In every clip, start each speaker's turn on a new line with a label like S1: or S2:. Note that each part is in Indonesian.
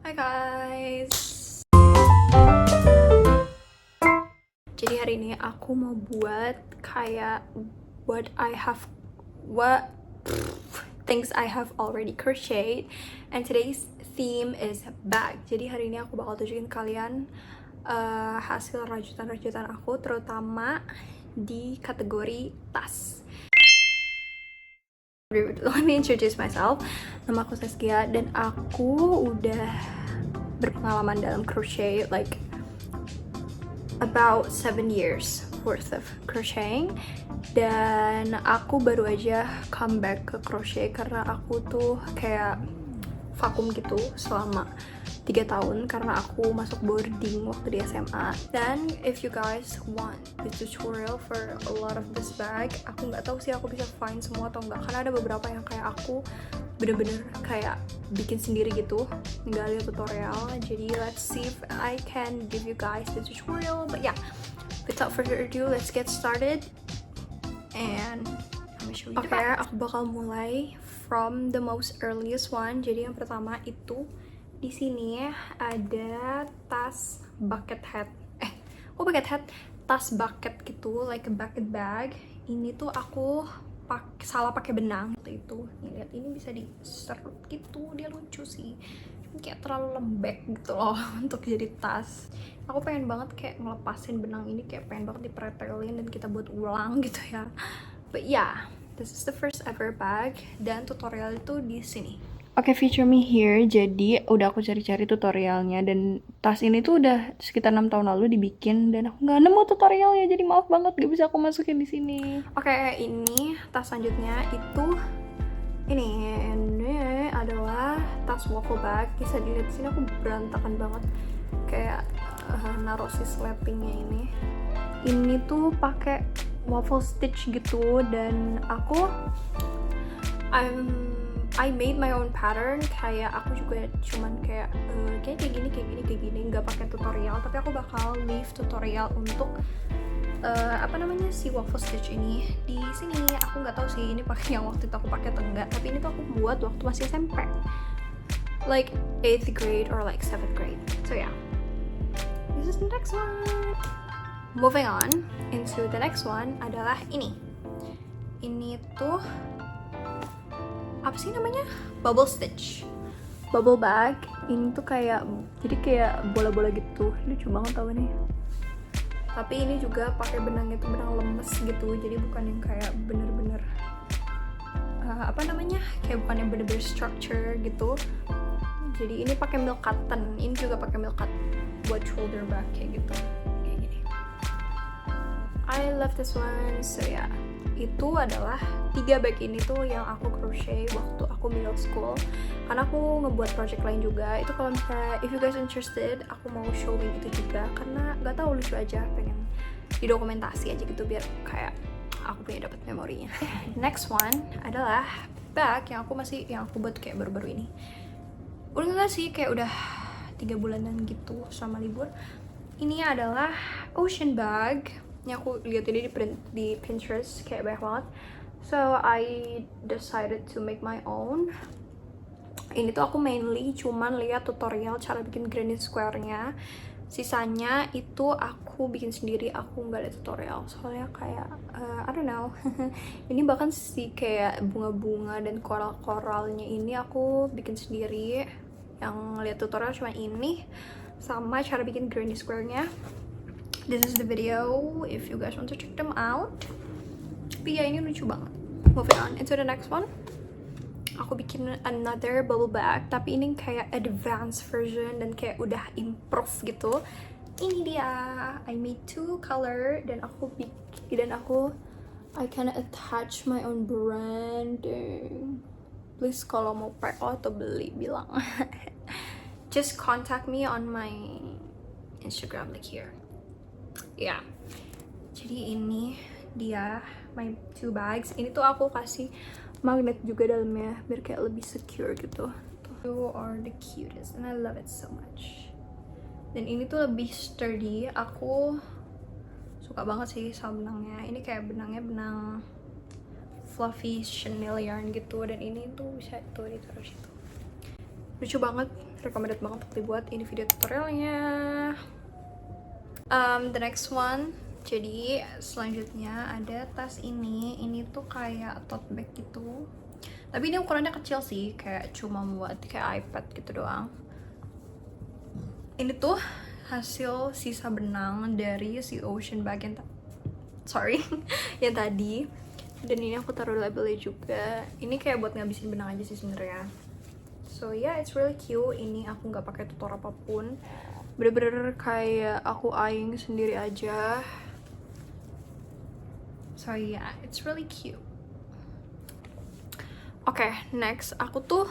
S1: Hi guys. Jadi hari ini aku mau buat kayak what things I have already crocheted, and today's theme is bag. Jadi hari ini aku bakal tunjukin kalian hasil rajutan-rajutan aku, terutama di kategori tas. Let me introduce myself. Nama aku Saskia dan aku udah berpengalaman dalam crochet like about 7 years worth of crocheting, dan aku baru aja comeback ke crochet karena aku tuh kayak vakum gitu selama 3 tahun karena aku masuk boarding waktu di SMA. Dan if you guys want the tutorial for a lot of this bag, aku nggak tahu sih aku bisa find semua atau enggak, karena ada beberapa yang kayak aku bener-bener kayak bikin sendiri gitu, nggak lihat tutorial. Jadi let's see if I can give you guys the tutorial. But yeah, without further ado, let's get started and I'm gonna show you the bag. Aku bakal mulai from the most earliest one. Jadi yang pertama itu di sini ada tas bucket hat. Bucket hat, tas bucket gitu, like a bucket bag. Ini tuh aku salah pakai benang itu. Nih, lihat, ini bisa diserut gitu, dia lucu sih. Kayak terlalu lembek gitu loh untuk jadi tas. Aku pengen banget kayak ngelepasin benang ini, kayak pengen banget dipretelin dan kita buat ulang gitu ya. But yeah, this is the first ever bag dan tutorial itu di sini. Oke, feature me here. Jadi udah aku cari-cari tutorialnya, dan tas ini tuh udah sekitar 6 tahun lalu dibikin dan aku nggak nemu tutorialnya, jadi maaf banget gak bisa aku masukin di sini. Oke, ini tas selanjutnya itu ini adalah tas waffle bag. Bisa dilihat di sini aku berantakan banget kayak naruh si slappingnya ini. Ini tuh pakai waffle stitch gitu, dan I made my own pattern. Kayak aku juga cuman kayak kayak gini nggak pakai tutorial, tapi aku bakal leave tutorial untuk si waffle stitch ini di sini. Aku nggak tahu sih ini pakai yang waktu itu aku pakai atau enggak, tapi ini tuh aku buat waktu masih SMP, like 8th grade or like 7th grade. So yeah, this is the next one. Moving on into the next one adalah ini tuh apa sih namanya, bubble stitch bubble bag. Ini tuh kayak jadi kayak bola-bola gitu, lucu banget tau nih. Tapi ini juga pakai benangnya tuh benang lemes gitu, jadi bukan yang kayak bener-bener kayak bukan yang bener-bener structure gitu. Jadi ini pakai milk cotton, ini juga pakai milk cotton buat shoulder bag kayak gitu, kayak gini. I love this one. So yeah, itu adalah 3 bag ini tuh yang aku crochet waktu aku middle school, karena aku ngebuat project lain juga. Itu kalau misalnya if you guys interested, aku mau showing itu juga karena gak tahu, lucu aja, pengen didokumentasi aja gitu biar kayak aku punya dapat memorinya. Next one adalah bag yang aku buat kayak baru-baru ini. Udah enggak sih, kayak udah 3 bulanan gitu selama libur. Ini adalah ocean bag. Ini aku lihat ini di Pinterest kayak banyak banget, so I decided to make my own. Ini tuh aku mainly cuman lihat tutorial cara bikin granny square-nya, sisanya itu aku bikin sendiri. Aku nggak lihat tutorial soalnya kayak I don't know. Ini bahkan sih kayak bunga-bunga dan koral-koralnya ini aku bikin sendiri. Yang lihat tutorial cuma ini sama cara bikin granny square-nya. This is the video if you guys want to check them out. Tapi ya, ini lucu banget. Moving on into the next one, aku bikin another bubble bag, tapi ini kayak advanced version dan kayak udah improve gitu. Ini dia, I made 2 color dan I kinda attach my own branding. Please kalau mau PO atau beli bilang. Just contact me on my Instagram like here. Ya, jadi ini dia my 2 bags. Ini tuh aku kasih magnet juga dalamnya biar kayak lebih secure gitu. You are the cutest and I love it so much. Dan ini tuh lebih sturdy. Aku suka banget sih sama benangnya. Ini kayak benangnya benang fluffy chenille yarn gitu, dan ini tuh bisa tuh ditaruh situ. Lucu banget. recommended banget untuk dibuat. Ini video tutorialnya. The next one, jadi selanjutnya ada tas ini tuh kayak tote bag gitu, tapi ini ukurannya kecil sih, kayak cuma buat kayak iPad gitu doang. Ini tuh hasil sisa benang dari si ocean bag yang yang tadi. Dan ini aku taruh labelnya juga. Ini kayak buat ngabisin benang aja sih sebenarnya. So yeah, it's really cute. Ini aku nggak pakai tutor apapun, bener-bener kayak aku eyeing sendiri aja. So yeah, it's really cute. Oke, next aku tuh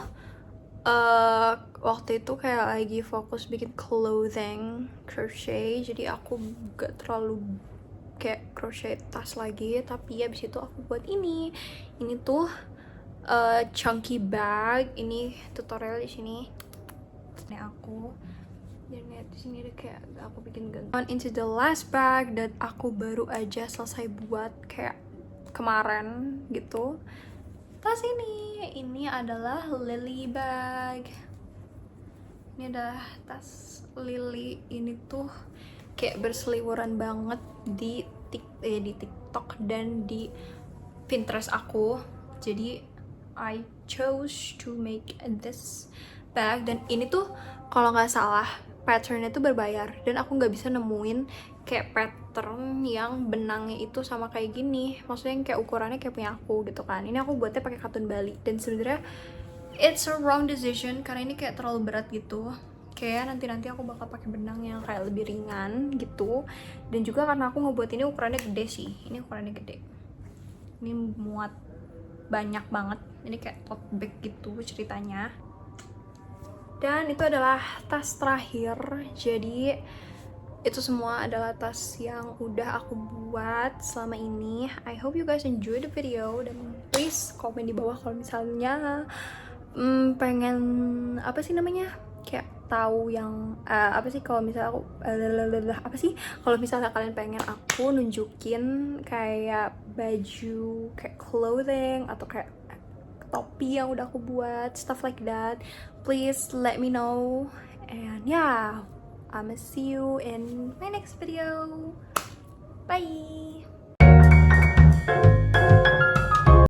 S1: waktu itu kayak lagi fokus bikin clothing crochet, jadi aku gak terlalu kayak crochet tas lagi, tapi abis itu aku buat ini tuh chunky bag. Ini tutorial di sini. Ini aku, dan lihat di sini deh kayak aku bikin gantung. On into the last bag dan aku baru aja selesai buat kayak kemarin gitu. Tas ini adalah Lily bag. Ini adalah tas Lily. Ini tuh kayak berseliweran banget di TikTok dan di Pinterest aku. Jadi I chose to make this bag, dan ini tuh kalau nggak salah patternnya tuh berbayar, dan aku nggak bisa nemuin kayak pattern yang benangnya itu sama kayak gini, maksudnya yang kayak ukurannya kayak punya aku gitu kan. Ini aku buatnya pakai katun Bali, dan sebenarnya it's a wrong decision karena ini kayak terlalu berat gitu. Kayak nanti aku bakal pakai benang yang kayak lebih ringan gitu. Dan juga karena aku ngebuat ini ukurannya gede sih, ini ukurannya gede, ini muat banyak banget. Ini kayak tote bag gitu ceritanya. Dan itu adalah tas terakhir. Jadi itu semua adalah tas yang udah aku buat selama ini. I hope you guys enjoy the video, dan please komen di bawah kalau misalnya pengen apa sih namanya, kayak tahu yang apa sih kalau misalnya aku apa sih kalau misalnya kalian pengen aku nunjukin kayak baju, kayak clothing, atau kayak topi yang udah aku buat, stuff like that, please let me know. And yeah, I'ma see you in my next video. Bye.